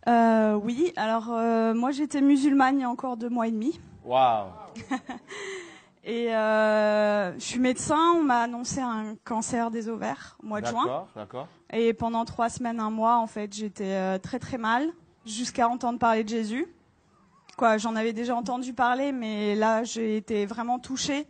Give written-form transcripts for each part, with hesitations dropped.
Oui, alors moi j'étais musulmane il y a encore 2 mois et demi. Waouh. Et je suis médecin, on m'a annoncé un cancer des ovaires au mois de juin. D'accord, d'accord. Et pendant 3 semaines, 1 mois, en fait, j'étais très très mal, jusqu'à entendre parler de Jésus. Quoi, j'en avais déjà entendu parler, mais là j'ai été vraiment touchée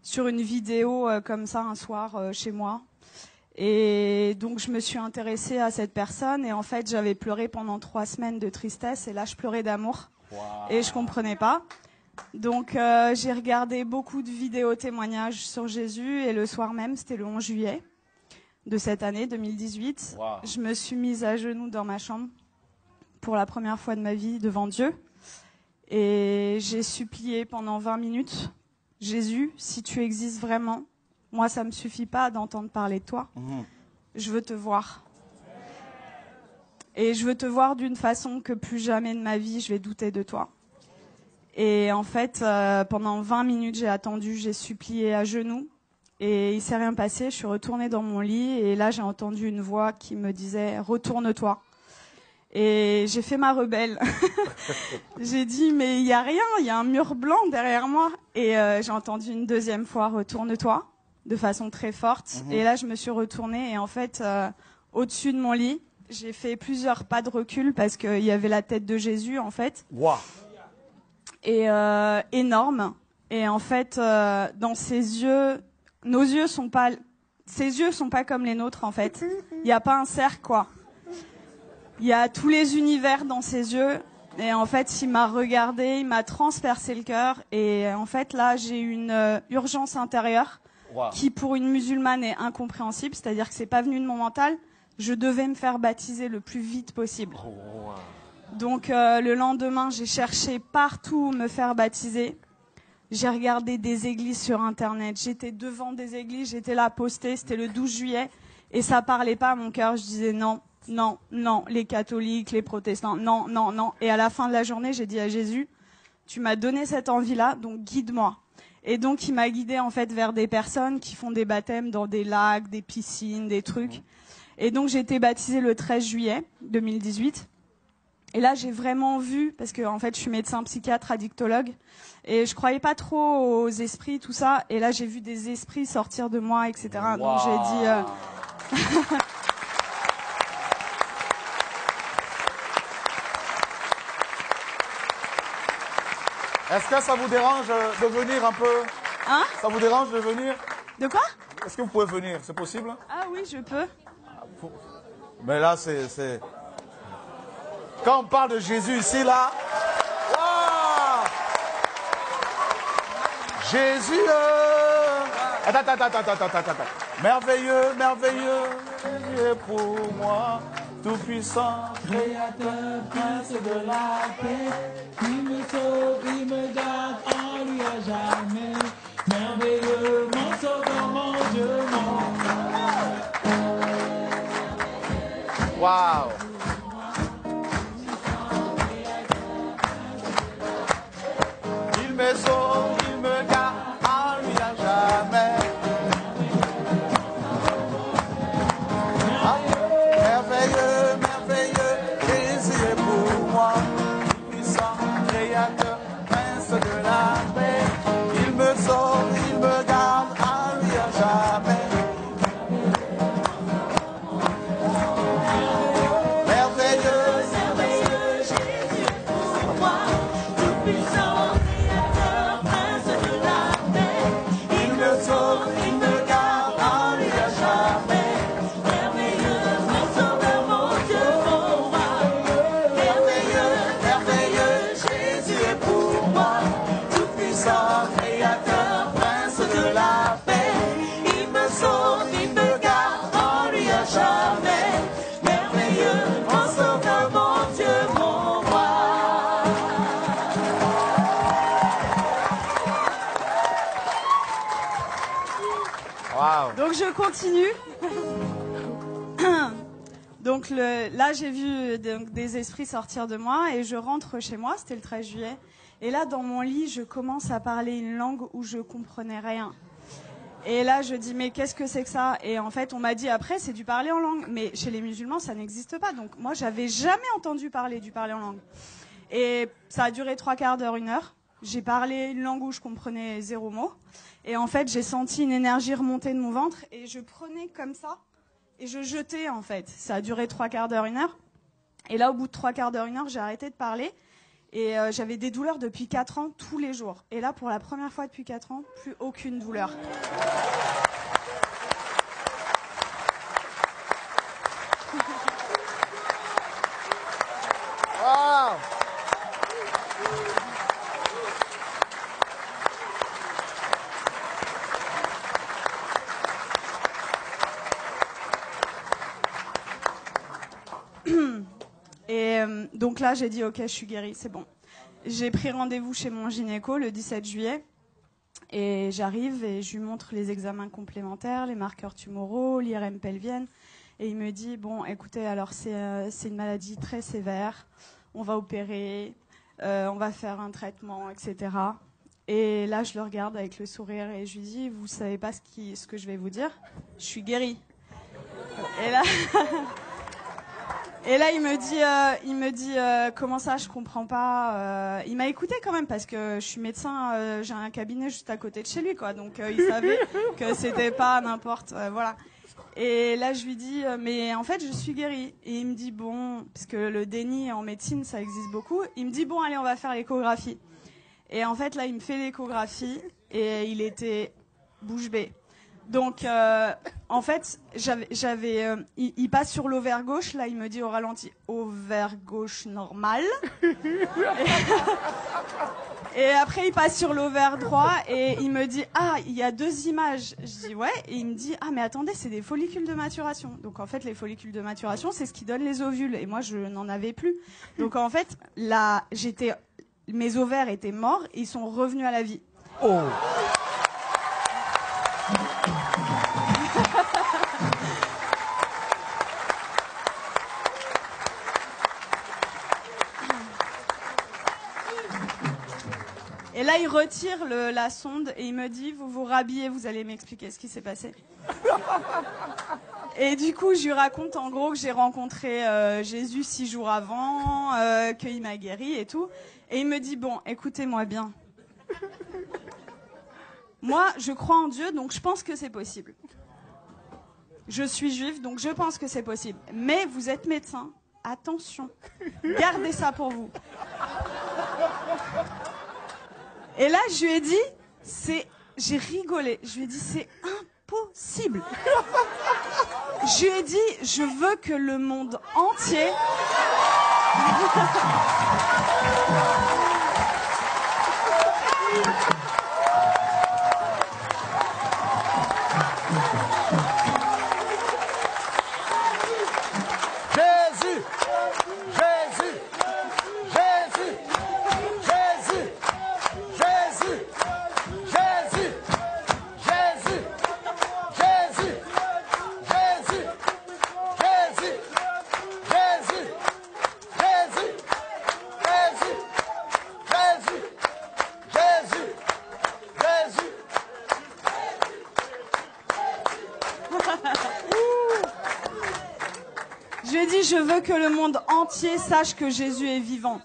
sur une vidéo comme ça un soir chez moi. Et donc je me suis intéressée à cette personne et en fait j'avais pleuré pendant 3 semaines de tristesse et là je pleurais d'amour. Wow. Et je comprenais pas. Donc j'ai regardé beaucoup de vidéos témoignages sur Jésus et le soir même, c'était le 11 juillet de cette année 2018, Wow. je me suis mise à genoux dans ma chambre pour la première fois de ma vie devant Dieu et j'ai supplié pendant 20 minutes, Jésus, si tu existes vraiment, moi ça me suffit pas d'entendre parler de toi, je veux te voir. Et je veux te voir d'une façon que plus jamais de ma vie je vais douter de toi. Et en fait, pendant 20 minutes, j'ai attendu, j'ai supplié à genoux. Et il s'est rien passé, je suis retournée dans mon lit. Et là, j'ai entendu une voix qui me disait « Retourne-toi ». Et j'ai fait ma rebelle. J'ai dit « Mais il n'y a rien, il y a un mur blanc derrière moi ». Et j'ai entendu une deuxième fois « Retourne-toi » de façon très forte. Et là, je me suis retournée. Et en fait, au-dessus de mon lit, j'ai fait plusieurs pas de recul parce qu'il y avait la tête de Jésus, en fait. Wow. Et énorme. Et en fait, dans ses yeux, ses yeux sont pas comme les nôtres en fait. Il n'y a pas un cercle quoi. Il y a tous les univers dans ses yeux. Et en fait, il m'a regardé, il m'a transpercé le cœur. Et en fait, là, j'ai une urgence intérieure Wow. qui, pour une musulmane, est incompréhensible. C'est-à-dire que c'est pas venu de mon mental. Je devais me faire baptiser le plus vite possible. Oh, wow. Donc le lendemain, j'ai cherché partout où me faire baptiser. J'ai regardé des églises sur Internet. J'étais devant des églises, j'étais là postée. C'était le 12 juillet. Et ça parlait pas à mon cœur. Je disais non, non, non. Les catholiques, les protestants, non, non, non. Et à la fin de la journée, j'ai dit à Jésus, tu m'as donné cette envie-là, donc guide-moi. Et donc il m'a guidée en fait vers des personnes qui font des baptêmes dans des lacs, des piscines, des trucs. Et donc j'ai été baptisée le 13 juillet 2018. Et là, j'ai vraiment vu, parce que en fait, je suis médecin psychiatre, addictologue, et je croyais pas trop aux esprits, tout ça. Et là, j'ai vu des esprits sortir de moi, etc. Wow. Donc j'ai dit. Est-ce que ça vous dérange de venir un peu? Hein? Ça vous dérange de venir? De quoi? Est-ce que vous pouvez venir? C'est possible? Ah oui, je peux. Mais là, c'est... Quand on parle de Jésus ici, là... Wow! Jésus! Attends. Merveilleux, merveilleux, Dieu pour moi, tout-puissant, créateur, prince de la paix. Il me sauve, il me garde en lui à jamais. Merveilleux, mon sauveur, mon Dieu, mon... Wow! Il me sauve, il me garde en lui à jamais. Merveilleux, merveilleux, Jésus est pour moi, puissant, créateur, prince de la paix. Il me sauve, il me garde en lui à jamais. Merveilleux, merveilleux, Jésus est pour moi, tout puissant, créateur, prince de la paix. Il me sauve, il me garde en lui à jamais. Merveilleux, mon sauveur, mon Dieu, mon roi. Merveilleux, merveilleux, Jésus est pour moi, tout puissant, créateur, prince de la paix. Il me sauve, il me garde en lui à jamais. Merveilleux, mon sauveur, mon Dieu, mon roi. Wow. Donc je continue. Donc là, j'ai vu des esprits sortir de moi et je rentre chez moi, c'était le 13 juillet. Et là, dans mon lit, je commence à parler une langue où je comprenais rien. Et là, je dis, mais qu'est-ce que c'est que ça? Et en fait, on m'a dit après, c'est du parler en langue. Mais chez les musulmans, ça n'existe pas. Donc moi, j'avais jamais entendu parler du parler en langue. Et ça a duré 3/4 d'heure, 1 heure. J'ai parlé une langue où je comprenais 0 mot. Et en fait, j'ai senti une énergie remonter de mon ventre. Et je prenais comme ça. Et je jetais, en fait. Ça a duré 3/4 d'heure, 1 heure. Et là, au bout de 3/4 d'heure, 1 heure, j'ai arrêté de parler. Et j'avais des douleurs depuis 4 ans, tous les jours. Et là, pour la première fois depuis 4 ans, plus aucune douleur. Wow. Et donc là, j'ai dit, ok, je suis guérie, c'est bon. J'ai pris rendez-vous chez mon gynéco le 17 juillet. Et j'arrive et je lui montre les examens complémentaires, les marqueurs tumoraux, l'IRM pelvienne. Et il me dit, bon, écoutez, alors c'est une maladie très sévère. On va opérer, on va faire un traitement, etc. Et là, je le regarde avec le sourire et je lui dis, vous savez pas ce que je vais vous dire? Je suis guérie. Et là... Et là, il me dit, comment ça, je comprends pas. Il m'a écouté quand même parce que je suis médecin, j'ai un cabinet juste à côté de chez lui, quoi. Donc il savait que c'était pas n'importe, voilà. Et là, je lui dis, mais en fait, je suis guérie. Et il me dit, bon, parce que le déni en médecine, ça existe beaucoup. Il me dit, bon, allez, on va faire l'échographie. Et en fait, là, il me fait l'échographie et il était bouche bée. Donc, en fait, il passe sur l'ovaire gauche. Là, il me dit au ralenti, ovaire gauche normal. Et après, il passe sur l'ovaire droit et il me dit, ah, il y a 2 images. Je dis, ouais. Et il me dit, ah, mais attendez, c'est des follicules de maturation. Donc, en fait, les follicules de maturation, c'est ce qui donne les ovules. Et moi, je n'en avais plus. Donc, en fait, là, mes ovaires étaient morts et ils sont revenus à la vie. Oh. Et là, il retire la sonde et il me dit, vous vous rhabillez, vous allez m'expliquer ce qui s'est passé. Et du coup, je lui raconte en gros que j'ai rencontré Jésus 6 jours avant, qu'il m'a guéri et tout. Et il me dit, bon, écoutez-moi bien. Moi, je crois en Dieu, donc je pense que c'est possible. Je suis juive, donc je pense que c'est possible. Mais vous êtes médecin, attention, gardez ça pour vous. Et là, je lui ai dit, j'ai rigolé. Je lui ai dit, c'est impossible. Je lui ai dit, je veux que le monde entier... Jésus, Jésus, Jésus, Jésus, Jésus, Jésus, Jésus, Jésus, Jésus, Jésus, Jésus, Jésus, Jésus, Jésus, Jésus, Je lui ai dit, je veux que le monde entier sache que Jésus est vivant.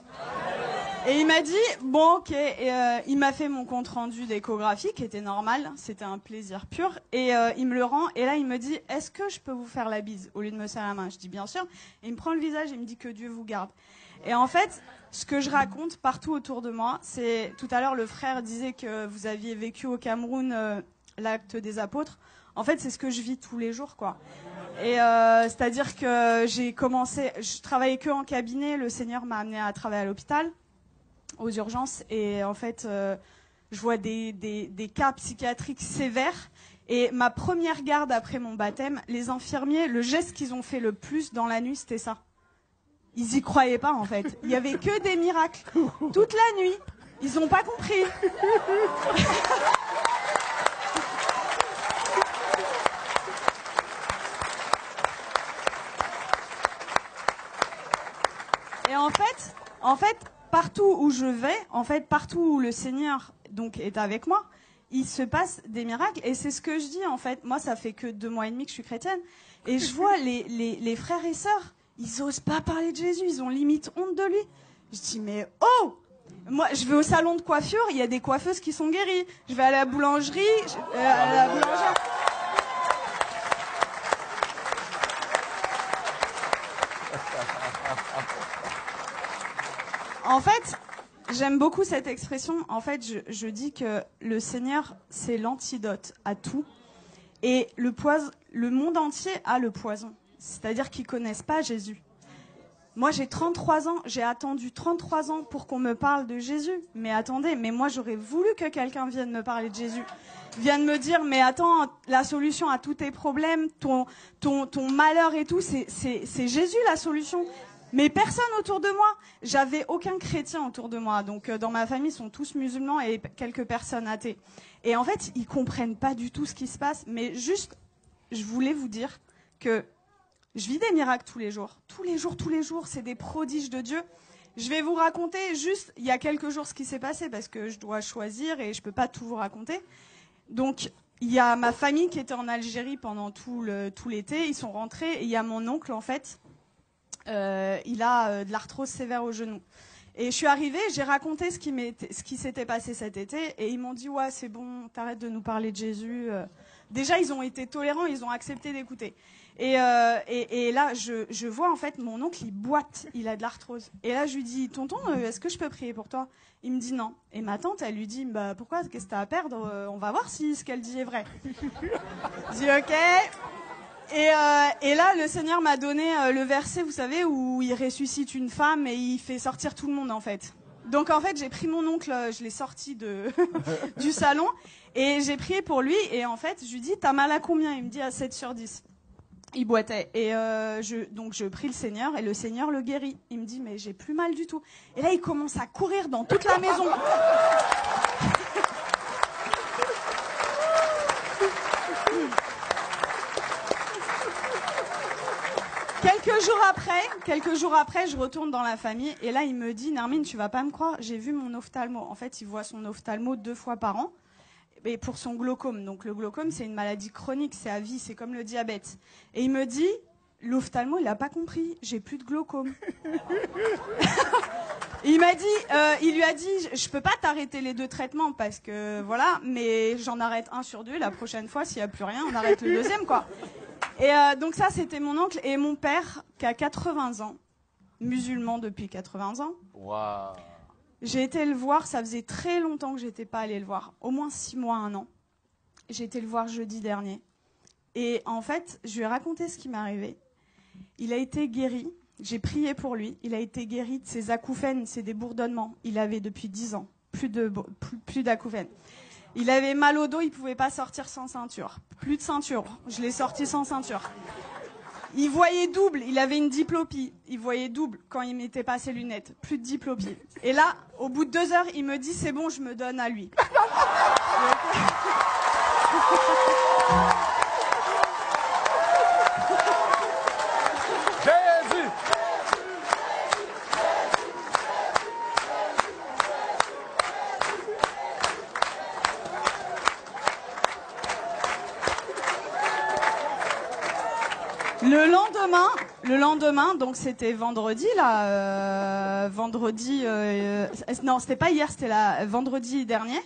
Et il m'a dit, bon, ok. Et il m'a fait mon compte rendu d'échographie, qui était normal. C'était un plaisir pur. Et il me le rend. Et là, il me dit, est-ce que je peux vous faire la bise au lieu de me serrer la main? Je dis, bien sûr. Et il me prend le visage et il me dit que Dieu vous garde. Et en fait, ce que je raconte partout autour de moi, c'est... Tout à l'heure, le frère disait que vous aviez vécu au Cameroun l'acte des apôtres. En fait, c'est ce que je vis tous les jours, quoi. Et c'est-à-dire que je travaillais que en cabinet. Le Seigneur m'a amené à travailler à l'hôpital, aux urgences. Et en fait, je vois des cas psychiatriques sévères. Et ma première garde après mon baptême, les infirmiers, le geste qu'ils ont fait le plus dans la nuit, c'était ça. Ils y croyaient pas, en fait. Il y avait que des miracles. Toute la nuit. Ils ont pas compris. Et en fait, partout où je vais, partout où le Seigneur donc est avec moi, il se passe des miracles. Et c'est ce que je dis, en fait. Moi, ça fait que 2 mois et demi que je suis chrétienne. Et je vois les frères et sœurs, ils osent pas parler de Jésus. Ils ont limite honte de lui. Je dis, mais oh! Moi, je vais au salon de coiffure, il y a des coiffeuses qui sont guéries. Je vais à la boulangerie, à la boulangère. En fait, j'aime beaucoup cette expression. En fait, je dis que le Seigneur, c'est l'antidote à tout. Et le monde entier a le poison. C'est-à-dire qu'ils connaissent pas Jésus. Moi, j'ai 33 ans. J'ai attendu 33 ans pour qu'on me parle de Jésus. Mais attendez, mais moi, j'aurais voulu que quelqu'un vienne me parler de Jésus. Vienne me dire, mais attends, la solution à tous tes problèmes, ton malheur et tout, c'est Jésus la solution. Mais personne autour de moi. J'avais aucun chrétien autour de moi. Donc, dans ma famille, ils sont tous musulmans et quelques personnes athées. Et en fait, ils comprennent pas du tout ce qui se passe. Mais juste, je voulais vous dire que je vis des miracles tous les jours. Tous les jours, c'est des prodiges de Dieu. Je vais vous raconter juste, il y a quelques jours, ce qui s'est passé, parce que je dois choisir et je peux pas tout vous raconter. Donc, il y a ma famille qui était en Algérie pendant tout l'été. Ils sont rentrés et il y a mon oncle, en fait, il a de l'arthrose sévère au genou. Et je suis arrivée, j'ai raconté ce qui s'était passé cet été et ils m'ont dit « Ouais, c'est bon, t'arrêtes de nous parler de Jésus. » Déjà, ils ont été tolérants, ils ont accepté d'écouter. Et là, je vois en fait mon oncle, il boite, il a de l'arthrose. Et là, je lui dis, tonton, est-ce que je peux prier pour toi? Il me dit non. Et ma tante, elle lui dit, bah pourquoi? Qu'est-ce que t'as à perdre? On va voir si ce qu'elle dit est vrai. Je dis ok. Et là, le Seigneur m'a donné le verset, vous savez, où il ressuscite une femme et il fait sortir tout le monde en fait. Donc en fait, j'ai pris mon oncle, je l'ai sorti du salon et j'ai prié pour lui. Et en fait, je lui dis, t'as mal à combien? Il me dit à 7/10. Il boitait. Et donc je prie le Seigneur et le Seigneur le guérit. Il me dit, mais j'ai plus mal du tout. Et là, il commence à courir dans toute la maison. Quelques jours après, je retourne dans la famille et là, il me dit, Nermine, tu vas pas me croire, j'ai vu mon ophtalmo. En fait, il voit son ophtalmo 2 fois par an. Et pour son glaucome. Donc le glaucome, c'est une maladie chronique, c'est à vie, c'est comme le diabète. Et il me dit, l'ophtalmo, il a pas compris, j'ai plus de glaucome. Il lui a dit, je peux pas t'arrêter les 2 traitements parce que voilà, mais j'en arrête 1 sur 2. La prochaine fois, s'il y a plus rien, on arrête le 2e, quoi. Et donc ça, c'était mon oncle et mon père qui a 80 ans, musulman depuis 80 ans. Waouh. J'ai été le voir, ça faisait très longtemps que j'étais pas allée le voir, au moins 6 mois, 1 an. J'ai été le voir jeudi dernier. Et en fait, je lui ai raconté ce qui m'est arrivé. Il a été guéri, j'ai prié pour lui, il a été guéri de ses acouphènes, c'est des bourdonnements. Il avait depuis 10 ans, plus d'acouphènes. Il avait mal au dos, il pouvait pas sortir sans ceinture. Plus de ceinture, je l'ai sorti sans ceinture. Il voyait double, il avait une diplopie. Il voyait double quand il mettait pas ses lunettes. Plus de diplopie. Et là, au bout de 2 heures, il me dit, c'est bon, je me donne à lui. Jésus. Le lendemain, donc c'était vendredi là, non, c'était pas hier, c'était vendredi dernier.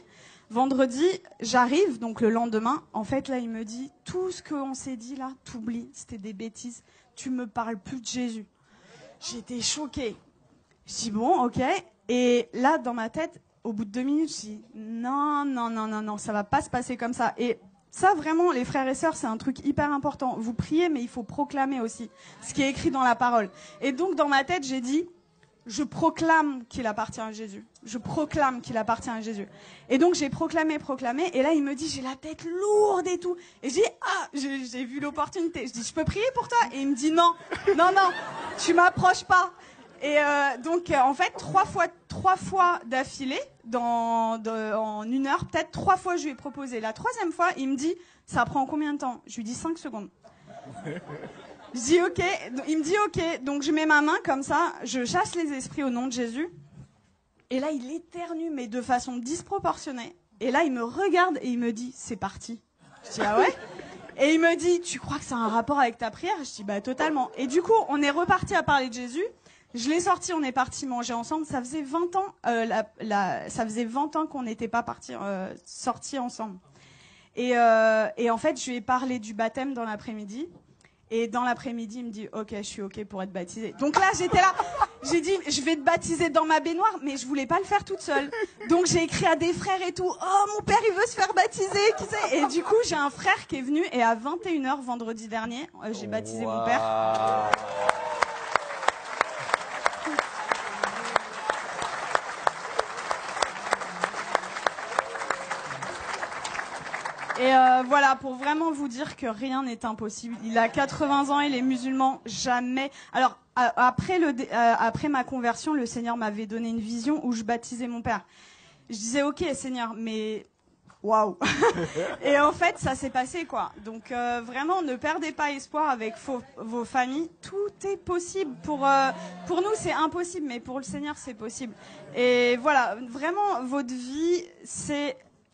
Vendredi, j'arrive, donc le lendemain, en fait là, il me dit, tout ce qu'on s'est dit là, t'oublies, c'était des bêtises, tu me parles plus de Jésus. J'étais choquée. Je dis bon, ok. Et là, dans ma tête, au bout de 2 minutes, je dis non, ça va pas se passer comme ça. Et ça, vraiment, les frères et sœurs, c'est un truc hyper important. Vous priez, mais il faut proclamer aussi ce qui est écrit dans la parole. Et donc, dans ma tête, j'ai dit, je proclame qu'il appartient à Jésus. Je proclame qu'il appartient à Jésus. Et donc, j'ai proclamé. Et là, il me dit, j'ai la tête lourde et tout. Et je dis, j'ai vu l'opportunité. Je dis, je peux prier pour toi? Et il me dit, non, tu m'approches pas. Et donc, en fait, 3 fois d'affilée, en 1 heure, peut-être 3 fois, je lui ai proposé. La 3e fois, il me dit, ça prend combien de temps? Je lui dis 5 secondes. Je dis ok. Il me dit ok. Donc, je mets ma main comme ça, je chasse les esprits au nom de Jésus. Et là, il éternue, mais de façon disproportionnée. Et là, il me regarde et il me dit, c'est parti. Je dis, ah ouais? Et il me dit, tu crois que ça a un rapport avec ta prière? Je dis, bah totalement. Et du coup, on est reparti à parler de Jésus. Je l'ai sorti, on est parti manger ensemble. Ça faisait 20 ans, ça faisait 20 ans qu'on n'était pas sortis ensemble. Et en fait, je lui ai parlé du baptême dans l'après-midi. Et dans l'après-midi, il me dit, ok, je suis ok pour être baptisée. Donc là, j'étais là, j'ai dit, je vais te baptiser dans ma baignoire, mais je voulais pas le faire toute seule. Donc j'ai écrit à des frères et tout, oh, mon père, il veut se faire baptiser, qui sait? Et du coup, j'ai un frère qui est venu, et à 21h vendredi dernier, j'ai baptisé mon père. Et voilà, pour vraiment vous dire que rien n'est impossible. Il a 80 ans, il est musulman, jamais. Alors, après ma conversion, le Seigneur m'avait donné une vision où je baptisais mon père. Je disais, ok, Seigneur, mais waouh. Et en fait, ça s'est passé, quoi. Donc, vraiment, ne perdez pas espoir avec vos familles. Tout est possible. Pour nous, c'est impossible, mais pour le Seigneur, c'est possible. Et voilà, vraiment, votre vie,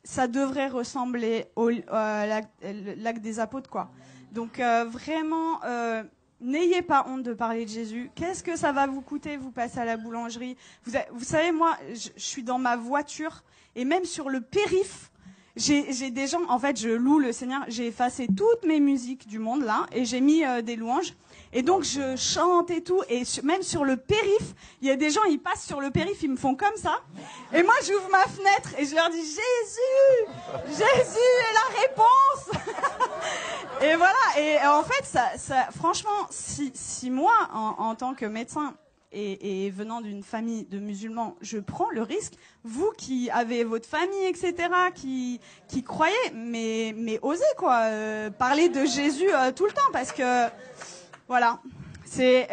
ça devrait ressembler au lac des apôtres, quoi. Donc vraiment, n'ayez pas honte de parler de Jésus. Qu'est-ce que ça va vous coûter? Vous passez à la boulangerie. Vous savez, moi, je suis dans ma voiture et même sur le périph', j'ai des gens. En fait, je loue le Seigneur. J'ai effacé toutes mes musiques du monde là et j'ai mis des louanges. Et donc je chante et tout, et même sur le périph', il y a des gens, ils passent sur le périph', ils me font comme ça, et moi j'ouvre ma fenêtre et je leur dis Jésus est la réponse. Et voilà, et en fait, ça franchement, si moi, en tant que médecin et venant d'une famille de musulmans, je prends le risque, vous qui avez votre famille, etc., qui croyez, mais osez quoi, parler de Jésus tout le temps, parce que voilà, j'ai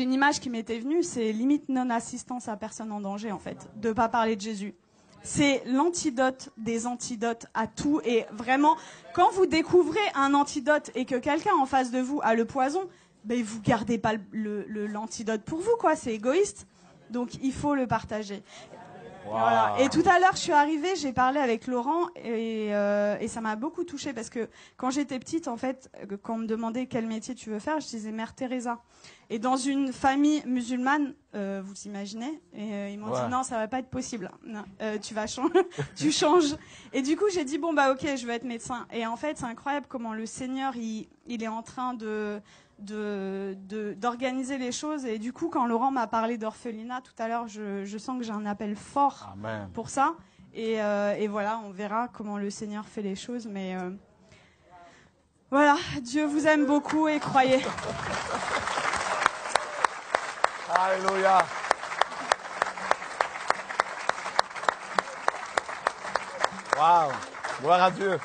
une image qui m'était venue, c'est limite non-assistance à personne en danger, en fait, de pas parler de Jésus. C'est l'antidote des antidotes à tout, et vraiment, quand vous découvrez un antidote et que quelqu'un en face de vous a le poison, ben vous gardez pas l'antidote pour vous, quoi, c'est égoïste. Donc il faut le partager. Wow. Voilà. Et tout à l'heure, je suis arrivée, j'ai parlé avec Laurent et ça m'a beaucoup touchée parce que quand j'étais petite, en fait, quand on me demandait quel métier tu veux faire, je disais Mère Teresa. Et dans une famille musulmane, vous imaginez, et ils m'ont dit non, ça va pas être possible. Non, tu vas changer, tu changes. Et du coup, j'ai dit bon bah ok, je veux être médecin. Et en fait, c'est incroyable comment le Seigneur il est en train d'organiser les choses. Et du coup, quand Laurent m'a parlé d'orphelinat tout à l'heure, je sens que j'ai un appel fort Amen. Pour ça. Et voilà, on verra comment le Seigneur fait les choses. Mais voilà, Dieu vous aime beaucoup et croyez. Alléluia. Waouh, gloire à Dieu.